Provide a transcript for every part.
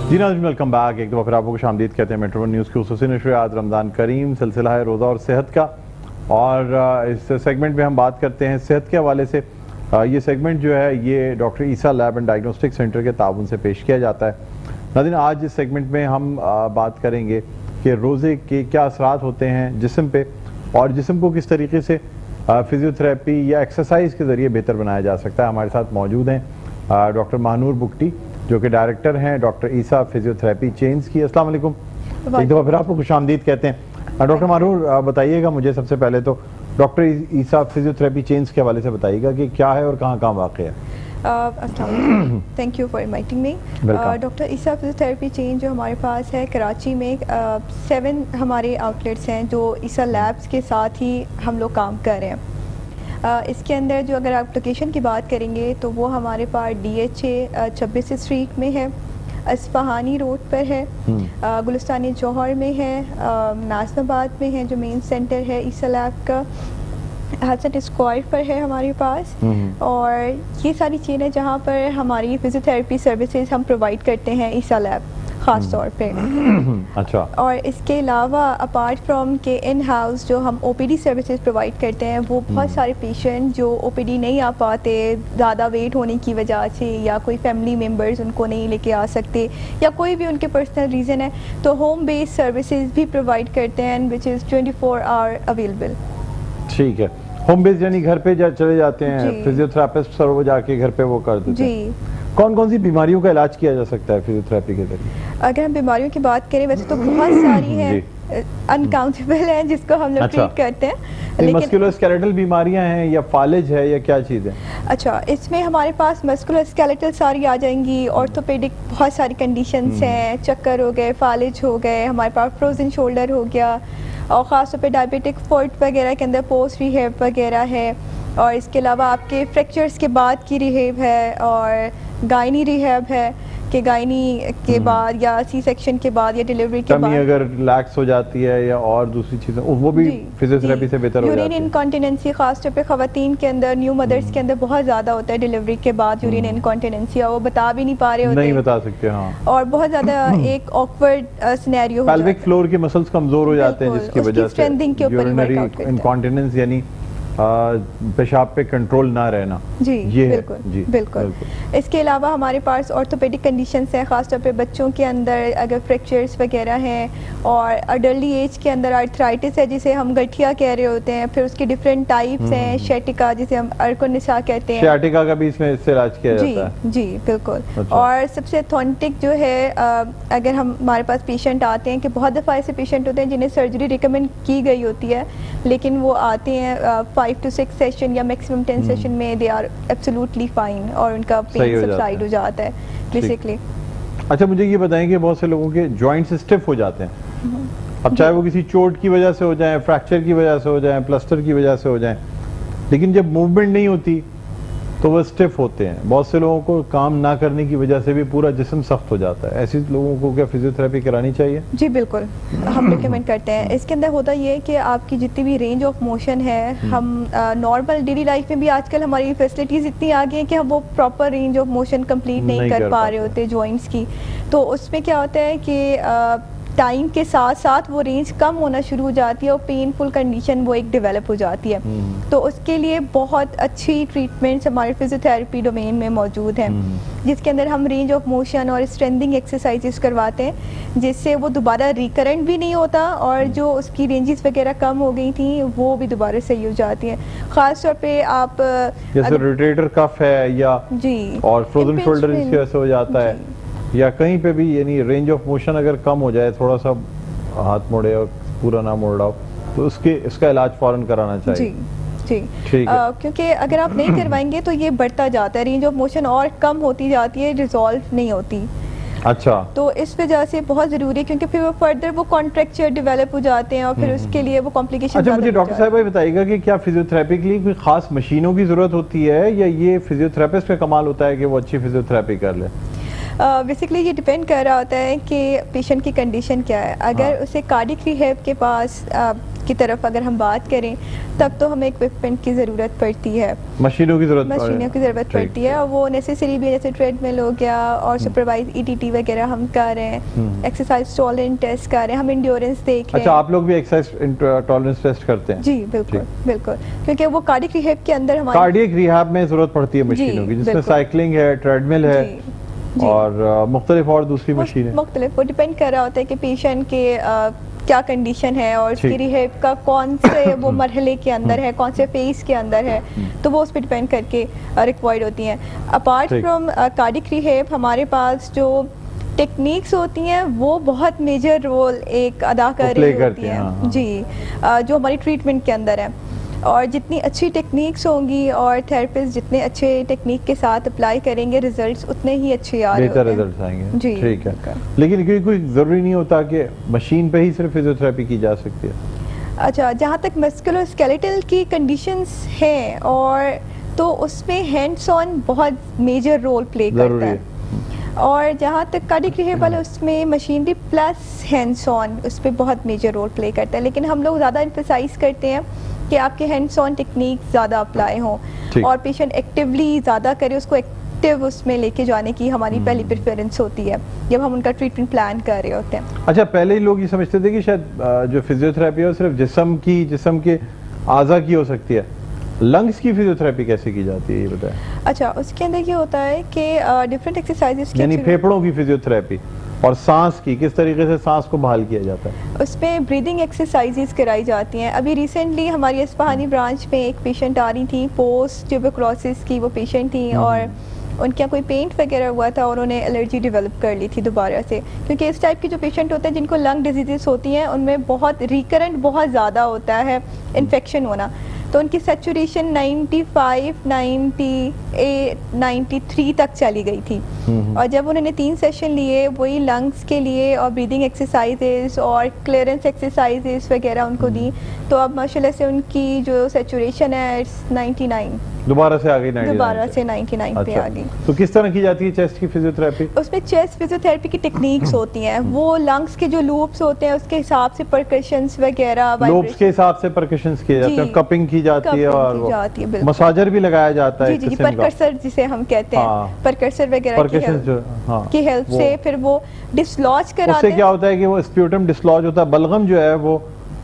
جی ناظرین welcome back, ایک دفعہ پھر آپ کو خوش آمدید کہتے ہیں میٹرو ون نیوز کی خصوصی نشر آج رمضان کریم سلسلہ ہے روزہ اور صحت کا، اور اس سیگمنٹ میں ہم بات کرتے ہیں صحت کے حوالے سے۔ یہ سیگمنٹ جو ہے یہ doctor Isa lab and diagnostic centre کے تعاون سے پیش کیا جاتا ہے۔ ناظرین آج اس سیگمنٹ میں ہم بات کریں گے کہ روزے کے کیا اثرات ہوتے ہیں جسم پہ، اور جسم کو کس طریقے سے فزیوتھراپی یا ایکسرسائز کے ذریعے بہتر بنایا جا سکتا ہے۔ ہمارے ساتھ موجود ہیں ڈاکٹر مہنور بگٹی جو کہ ڈائریکٹر ہیں ڈاکٹر عیسیٰ فزیوتھراپی چینز کی۔ السلام علیکم، ایک دفعہ پھر آپ کو خوش آمدید کہتے ہیں۔ ڈاکٹر مہنور بتائیے گا مجھے سب سے پہلے تو ڈاکٹر عیسیٰ فزیوتھراپی چینز کے حوالے سے بتائیے گا کہ کیا ہے اور کہاں کہاں واقع ہے۔ السلام علیکم، thank you for inviting me. Doctor Isa physiotherapy chain جو ہمارے پاس ہے کراچی میں 7 ہمارے آؤٹ لیٹس ہیں جو عیسیٰ لیبس کے ساتھ ہی ہم لوگ کام کر رہے ہیں۔ اس کے اندر جو اگر آپ لوکیشن کی بات کریں گے تو وہ ہمارے پاس DHA 26 اسٹریٹ میں ہے، اصفہانی روڈ پر ہے، گلستان جوہر میں ہے، ناظم آباد میں ہے جو مین سینٹر ہے عیسیٰ لیب کا، حسن اسکوائر پر ہے ہمارے پاس، اور یہ ساری چیزیں جہاں پر ہماری فزیوتھراپی سروسز ہم پرووائڈ کرتے ہیں عیسیٰ لیب خاص طور پہ۔ اچھا، اور اس کے علاوہ اپارٹ فرام کے ان ہاؤس جو ہم OPD سروسز پرووائڈ کرتے ہیں، وہ بہت سارے پیشنٹ جو OPD نہیں آ پاتے زیادہ ویٹ ہونے کی وجہ سے، یا کوئی فیملی ممبرز ان کو نہیں لے کے آ سکتے، یا کوئی بھی ان کے پرسنل ریزن ہے، تو ہوم بیس سروسز بھی پرووائڈ کرتے ہیں وچ از 24 آور اویلیبل۔ ٹھیک ہے، ہوم بیس یعنی گھر پہ چلے جاتے ہیں فزیوتھراپسٹ، اور وہ جا کے گھر پہ وہ کر دیتے ہیں۔ کون کون سی بیماریوں کا علاج کیا جا سکتا ہے فزیوتھراپی کے ذریعے؟ اگر ہم بیماریوں کی بات کریں ویسے تو بہت ساری ہیں، انکاؤنٹیبل ہیں جس کو ہم لوگ ٹریٹ کرتے ہیں، لیکن مسکولو اسکیلیٹل بیماریاں ہیں یا فالج ہے یا کیا چیز ہے؟ اچھا، اس میں ہمارے پاس مسکولو اسکیلیٹل ساری آ جائیں گی، آرتھوپیڈک بہت ساری کنڈیشنز ہیں، چکر ہو گئے، فالج ہو گئے، ہمارے پاس فروزن شولڈر ہو گیا، اور خاص طور پہ ڈائبیٹک فوٹ وغیرہ کے اندر پوسٹ ریہیب وغیرہ ہے، اور اس کے علاوہ آپ کے فریکچرز کے بعد کی ریہیب ہے، اور گائنی ریہیب ہے کہ گائنی کے بعد یا سی سیکشن کے بعد یا ڈیلیوری کے بعد اگر ریلیکس ہو جاتی ہے یا اور دوسری چیزیں وہ بھی فزیوتھراپی سے بہتر ہو جاتی ہے۔ یورین انکانٹیننسی خاص طور پہ خواتین کے اندر، نیو مدرس کے اندر بہت زیادہ ہوتا ہے ڈیلیوری کے بعد یورین انکانٹیننسی، اور وہ بتا بھی نہیں پا رہے ہوتے، نہیں بتا سکتے، ہاں، اور بہت زیادہ ایک آکورڈ سینیریو، پیلوک فلور کے مسلز کمزور ہو جاتے ہیں جس کی وجہ سے یورینری انکانٹیننس یعنی پیشاب پہ کنٹرول نہ رہنا۔ جی بالکل۔ اس کے علاوہ ہمارے پاس آرتھوپیڈک کنڈیشنز ہیں، خاص طور پہ بچوں کے اندر اگر فریکچرز وغیرہ ہیں، اور اڈلٹی ایج کے اندر آرتھرائٹس ہے جسے ہم گٹھیا کہہ رہے ہوتے ہیں، پھر اس کے ڈفرینٹ ٹائپس ہیں، شیٹیکا جسے ہم ارکونسا کہتے ہیں، شیٹیکا کا بھی اس میں اس سے علاج کیا جاتا ہے۔ جی بالکل۔ اور سب سے اتھینٹک جو ہے اگر ہمارے پاس پیشنٹ آتے ہیں کہ بہت دفعہ ایسے پیشنٹ ہوتے ہیں جنہیں سرجری ریکمینڈ کی گئی ہوتی ہے، لیکن وہ آتے ہیں 5 to 6 سیشن یا میکسیمم 10 سیشن میں دے آر ایبسولوٹلی فائن، اور ان کا پین سبسائڈ ہو جاتا ہے بیسکلی۔ اچھا، مجھے یہ بتائیں کہ بہت سے لوگوں کے جوائنٹس اسٹف ہو جاتے ہیں، اب چاہے وہ کسی چوٹ کی وجہ سے ہو جائیں، فریکچر کی وجہ سے ہو جائیں، پلسٹر کی وجہ سے ہو جائیں، لیکن جب موومنٹ نہیں ہوتی تو وہ اسٹف ہوتے ہیں۔ بہت سے لوگوں کو کام نہ کرنے کی وجہ سے بھی پورا جسم سخت ہو جاتا ہے، ایسے لوگوں کو کیا فزیوتھراپی کرانی چاہیے؟ جی بالکل، ہم ریکمینڈ کرتے ہیں۔ اس کے اندر ہوتا یہ ہے کہ آپ کی جتنی بھی رینج آف موشن ہے، ہم نارمل ڈیلی لائف میں بھی آج کل ہماری فیسلٹیز اتنی آ گئی ہیں کہ ہم وہ proper range of motion complete نہیں کر پا رہے ہوتے جوائنٹس کی، تو اس میں کیا ہوتا ہے کہ ٹائم کے ساتھ ساتھ وہ رینج کم ہونا شروع ہو جاتی ہے، اور پینفل کنڈیشن وہ ایک ڈیولپ ہو جاتی ہے، تو اس کے لیے بہت اچھی ٹریٹمنٹس ہمارے فزیوتھراپی ڈومین میں موجود ہیں، جس کے اندر ہم رینج آف موشن اور اسٹرینتھنگ ایکسرسائزز کرواتے ہیں، جس سے وہ دوبارہ ریکرنٹ بھی نہیں ہوتا، اور جو اس کی رینجز وغیرہ کم ہو گئی تھیں وہ بھی دوبارہ صحیح ہو جاتی ہیں۔ خاص طور پہ آپ جیسے روٹیٹر کف ہے یا اور فروزن شولڈر اس کی وجہ سے ہو جاتا ہے، یا کہیں پہ بھی یعنی رینج آف موشن اگر کم ہو جائے، تھوڑا سا ہاتھ موڑے اور پورا نہ موڑ رہا ہو، تو اس کا علاج فوراً کرانا چاہیے۔ جی، کیونکہ اگر آپ نہیں کروائیں گے تو یہ بڑھتا جاتا ہے، رینج آف موشن اور کم ہوتی جاتی ہے، ریزالو نہیں ہوتی۔ اچھا، تو اس وجہ سے بہت ضروری ہے، کیونکہ پھر وہ فردر وہ کانٹریکچر ڈیولپ ہو جاتے ہیں، اور پھر اس کے لیے وہ کمپلیکیشن۔ اچھا، مجھے ڈاکٹر صاحب بتائیے گا کہ کیا فزیوتھراپی کے لیے کوئی خاص مشینوں کی ضرورت ہوتی ہے، یا یہ فزیوتھراپسٹ کا کمال ہوتا ہے کہ وہ اچھی فزیوتھراپی کر لے؟ بیسکلی یہ ڈپینڈ کر رہا ہوتا ہے کہ پیشنٹ کی کنڈیشن کیا ہے۔ اگر اسے کارڈک ریہیب کے پاس کی طرف اگر ہم بات کریں تب تو ہمیں اکوپمنٹ کی ضرورت پڑتی ہے, مشینوں کی ضرورت پڑتی ہے, اور وہ نیسیسری بھی, جیسے ٹریڈ مل ہو گیا اور سپروائز ETT وغیرہ ہم کر رہے ہیں, ایکسرسائز ٹالرنس ٹیسٹ کر رہے ہیں, ہم انڈیورنس دیکھ رہے ہیں. اچھا, آپ لوگ بھی ایکسرسائز ٹالرنس ٹیسٹ کرتے ہیں؟ جی بالکل, کیونکہ وہ کارڈیک ریہیب کے اندر ہمارے کارڈیک ریہیب میں ضرورت پڑتی ہے مشینوں کی, جس میں سائیکلنگ ہے, ٹریڈ مل ہے اور مختلف اور دوسری مشینیں مختلف, وہ ڈیپینڈ کر رہا ہوتا ہے کہ پیشنٹ کے کیا کنڈیشن ہے اور اس کی ریہیب کا کون سے وہ مرحلے کے اندر ہے, کون سے فیز کے اندر ہے, تو وہ اس پہ ڈیپینڈ کر کے ریکوائرڈ ہوتی ہیں. اپارٹ فرام کارڈیک ریہیب ہمارے پاس جو ٹیکنیکس ہوتی ہیں وہ بہت میجر رول ایک ادا کر رہی ہوتی ہیں جی, جو ہماری ٹریٹمنٹ کے اندر ہے. اور جتنی اچھی ٹیکنیکس ہوں گی اور تھراپسٹ جتنے اچھے ٹیکنیک کے ساتھ اپلائی کریں گے, ریزلٹس اتنے ہی اچھے آ رہے ہیں, بہتر ریزلٹس آئیں گے. جی ٹھیک ہے, لیکن کوئی ضروری نہیں ہوتا کہ مشین پہ ہی صرف فزیوتھراپی کی جا سکتی ہے؟ اچھا, جہاں تک مسکولو اسکیلیٹل کی کنڈیشنز ہیں اور تو اس میں ہینڈس آن بہت میجر رول پلے کرتا ہے, اور جہاں تک کارڈیک ریہیب والا اس میں مشینری پلس ہینڈس آن اس پہ بہت میجر رول پلے کرتا ہے. لیکن ہم لوگ زیادہ ایمفسائز کرتے ہیں کہ آپ کے ہینڈس آن ٹیکنیک زیادہ اپلائی ہوں اور پیشنٹ ایکٹیولی زیادہ کرے, اس کو ایکٹیو اس میں لے کے جانے کی ہماری پہلی پریفرنس ہوتی ہے جب ہم ان کا ٹریٹمنٹ پلان کر رہے ہوتے ہیں. اچھا, پہلے ہی لوگ یہ سمجھتے تھے کہ شاید جو فزیوتھراپی ہے وہ صرف جسم کے اعضاء کی ہو سکتی ہے, لنگس کی فزیوتھراپی کیسے کی جاتی ہے یہ بتائیں؟ اچھا, اس کے اندر یہ ہوتا ہے کہ ڈفرینٹ ایکسرسائزز یعنی پھیپھڑوں کی فزیوتھراپی اور سانس کی, کس طریقے سے سانس کو بحال کیا جاتا ہے؟ اس میں بریدنگ ایکسرسائزز کرائی جاتی ہیں. ابھی ریسنٹلی ہماری اسپہانی برانچ میں ایک پیشنٹ آ رہی تھی, پوسٹ ٹیوبرکلوسس کی وہ پیشنٹ تھی, اور ان کا کوئی پینٹ وغیرہ ہوا تھا اور انہیں الرجی ڈیولپ کر لی تھی دوبارہ سے, کیونکہ اس ٹائپ کے جو پیشنٹ ہوتے ہیں جن کو لنگ ڈیزیزز ہوتی ہیں ان میں بہت ریکرنٹ بہت زیادہ ہوتا ہے انفیکشن ہونا, تو ان کی سیچوریشن 95, 98, 93 تک چلی گئی تھی. اور جب انہوں نے 3 سیشن لیے وہی لنگس کے لیے اور بریدنگ ایکسرسائزز اور کلیئرنس ایکسرسائزز وغیرہ ان کو دی, تو اب ماشاءاللہ سے ان کی جو سیچوریشن ہے 99, دوبارہ سے آگئی 99 پہ آ گئی. تو کس طرح کی جاتی ہے چیسٹ کی فزیوتھراپی؟ اس میں چیسٹ فزیوتھراپی کی ٹیکنیکس ہوتی ہیں, وہ لنگس کے جو لوپس ہوتے ہیں اس کے حساب سے پرکشنز وغیرہ, لوپس کے حساب سے پرکشنز کیے جاتے ہیں, کپنگ کی جاتی ہے اور مساجر بھی لگایا جاتا ہے, جی پرکرسر جسے ہم کہتے ہیں, پرکرسر وغیرہ کی ہیلپ سے پھر وہ ڈسلوج کراتے ہیں. اس سے کیا ہوتا ہے کہ وہ اسپیوٹم ڈسلوج ہوتا ہے, بلغم جو ہے وہ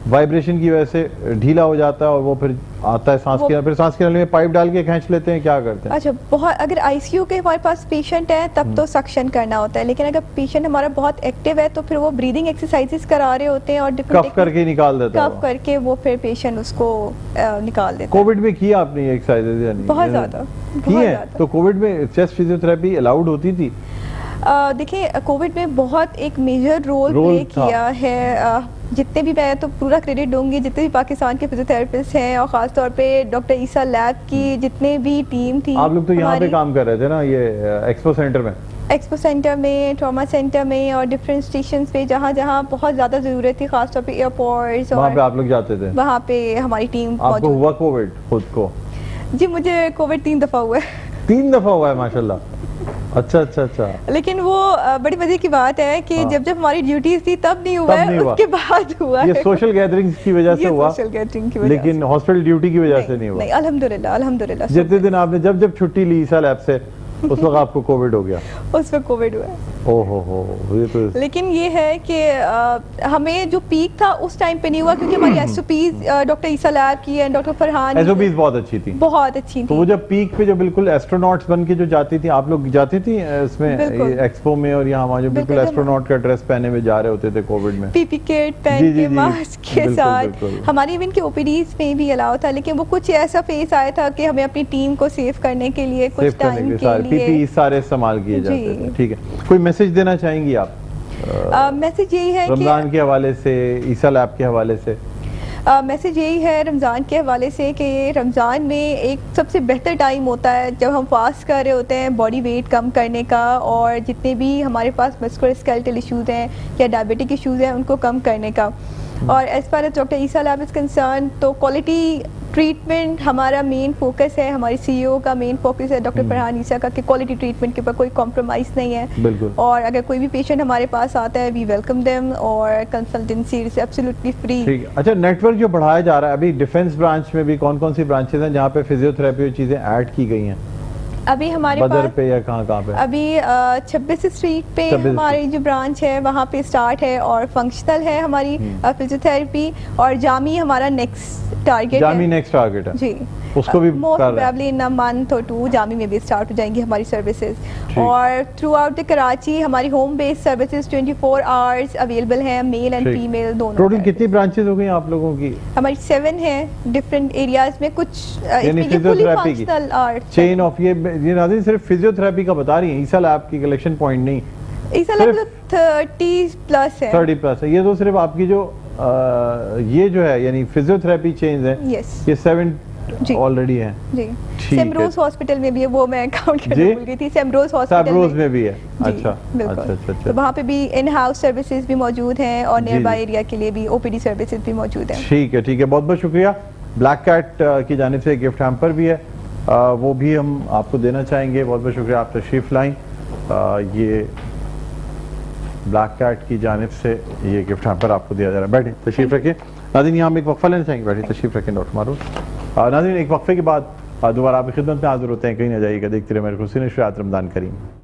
وائبریشن کی وجہ سے ڈھیلا ہو جاتا ہے اور وہ پھر آتا ہے سانس کے, پھر سانس کے نلے میں پائپ ڈال کے کھینچ لیتے ہیں, کیا کرتے ہیں؟ اچھا, بہت اگر ICU کے ہمارے پاس پیشنٹ ہے تب تو سکشن کرنا ہوتا ہے, لیکن اگر پیشنٹ ہمارا بہت ایکٹیو ہے تو پھر وہ بریدنگ ایکسرسائزز کرا رہے ہوتے ہیں اور کف کر کے نکال دیتا ہے, کف کر کے وہ پھر پیشنٹ اس کو نکال دیتا ہے. کووڈ میں کیا آپ نے یہ ایکسرسائزز یا نہیں؟ بہت زیادہ کی ہیں. تو کووڈ میں چیسٹ فزیوتھراپی الاؤڈ ہوتی تھی؟ دیکھیں, کووڈ میں بہت ایک میجر رول پلے کیا ہے. جتنے بھی, میں تو پورا کریڈٹ دوں گی جتنے بھی پاکستان کے فزیوتھراپسٹ ہیں, اور خاص طور پہ ڈاکٹر عیسیٰ لیب کی جتنے بھی ٹیم تھی. آپ لوگ تو یہاں پہ کام کر رہے تھے نا, یہ ایکسپو سینٹر میں, ٹراما سینٹر میں, اور ڈفرینٹ اسٹیشنز پہ جہاں جہاں بہت زیادہ ضرورت تھی, خاص طور پہ ایئرپورٹس, وہاں پہ آپ لوگ جاتے تھے, وہاں پہ ہماری ٹیم. آپ کو ہوا کووڈ خود کو؟ جی مجھے کووڈ 3 دفعہ ہوا ہے. 3 دفعہ ہوا ہے, ماشاءاللہ. اچھا. لیکن وہ بڑی مزے کی بات ہے کہ جب ہماری ڈیوٹیز تھی تب نہیں ہوا ہے, اس کے بعد ہوا ہے. یہ سوشل گیدرنگز کی وجہ سے ہوا, لیکن ہاسپٹل ڈیوٹی کی وجہ سے نہیں ہوا. نہیں, الحمدللہ. جتنے دن آپ نے جب چھٹی لی عیسیٰ لیب سے اس وقت آپ کو کووڈ ہو گیا؟ اس وقت کووڈ ہوا ہے. لیکن یہ ہے کہ ہمیں جو پیک تھا اس ٹائم پہ نہیں ہوا, کیونکہ ہماری SOPs ڈاکٹر عیسیٰ لیب کی اینڈ ڈاکٹر فرحان SOPs بہت اچھی تھی, بہت اچھی تھی. تو وہ جب پیک پہ جو بالکل ایسٹروناٹس بن کے جو جاتی تھی, آپ لوگ جاتی تھی اس میں ایکسپو میں, اور یہاں ہمارے جو بالکل ایسٹروناٹ کا ڈریس پہنے ہوئے جا رہے ہوتے تھے کووڈ میں, PPE کٹ پہن کے, ماسک کے ساتھ. ہماری ایون کے OPDs میں بھی الاؤ تھا, لیکن وہ کچھ ایسا فیس آیا تھا کہ ہمیں اپنی ٹیم کو سیو کرنے کے لیے کچھ ٹائم کے لیے PPE سارے استعمال کیے جاتے تھے. ٹھیک ہے, کوئی میسج دینا چاہیں گی آپ میسج یہی ہے رمضان کے حوالے سے, عیسیٰ لیب کے حوالے سے؟ میسج یہی ہے رمضان کے حوالے سے کہ رمضان میں ایک سب سے بہتر ٹائم ہوتا ہے جب ہم فاسٹ کر رہے ہوتے ہیں باڈی ویٹ کم کرنے کا, اور جتنے بھی ہمارے پاس مسکولر اسکیلیٹل ایشوز ہیں یا ڈائبٹک ایشوز ہیں ان کو کم کرنے کا. اور as far as doctor Isa lab is concern, تو کوالٹی ٹریٹمنٹ ہمارا مین فوکس ہے, ہماری سی ای او کا مین فوکس ہے ڈاکٹر فرحان عیسیٰ کا کہ کوالٹی ٹریٹمنٹ کے اوپر کوئی کمپرومائز نہیں ہے. بالکل. اور اگر کوئی بھی پیشنٹ ہمارے پاس آتا ہے وی ویلکم دیم, اور کنسلٹنسی از ایبسلیوٹلی فری. ٹھیک. اچھا, نیٹ ورک جو بڑھایا جا رہا ہے ابھی ڈیفینس برانچ میں بھی کون کون سی برانچز ہیں جہاں پہ فزیو تھراپی چیزیں ایڈ کی گئی ہیں؟ ابھی ہمارے بدر پاس پہ یا کہاں پہ؟ ابھی 26 اسٹریٹ پہ ہماری جو برانچ ہے وہاں پہ اسٹارٹ ہے, اور فنکشنل ہے ہماری فزیو تھراپی, اور جامی ہمارا نیکسٹ ٹارگیٹ ہے. جامی نیکسٹ ٹارگیٹ ہے جی, اس کو بھی موسٹ پروبیبلی ان منتھ اور 2 جامی میں بھی اسٹارٹ ہو جائیں گی ہماری سروسز. اور تھرو آؤٹ دی کراچی ہماری ہوم بیس سروسز 24 آورز اویلیبل ہیں, میل اینڈ فیمیل دونوں. ٹوٹل کتنی برانچز ہو گئی آپ لوگوں کی؟ ہماری 7 ہیں ڈفرینٹ ایریاز میں. کچھ یعنی فزیو تھراپی کی چین آف, یہ ناظرین صرف فزیو تھراپی کا بتا رہی ہیں, عیسیٰ لیب کی کلیکشن پوائنٹ نہیں. عیسیٰ لیب 30+ ہے. 30+ ہے. یہ تو صرف آپ کی جو یہ جو ہے یعنی فزیو تھراپی چینز ہیں یہ 7 آلریڈی ہیں. جی, سیمروز ہاسپٹل میں بھی ہے, وہ میں کاؤنٹ کرنا بھول گئی تھی. سیمروز سیمروز میں بھی ہے. اچھا بالکل. تو وہاں پہ بھی ان ہاؤس سروسز بھی موجود ہیں, اور نیئر بائی ایریا کے لیے بھی او پی ڈی سروسز بھی موجود ہیں. ٹھیک ہے, ٹھیک ہے, بہت بہت شکریہ. بلیک کیٹ کی جانب سے گفٹ ہیمپر بھی ہے, وہ بھی ہم آپ کو دینا چاہیں گے. بہت بہت شکریہ, آپ تشریف لائیں. یہ بلیک کیٹ کی جانب سے یہ گفٹ ہیمپر آپ کو دیا جا رہا ہے. بیٹھیں, تشریف رکھیں. ناظرین یہاں ہم ایک وقفہ لینا چاہیں گے. بیٹھیں, تشریف رکھیں ڈاکٹر معروف. ناظرین ایک وقفے کے بعد دوبارہ آپ کی خدمت میں حاضر ہوتے ہیں. کہیں نہ جائیے گا, دیکھتے رہے میرے کو. رمضان کریم.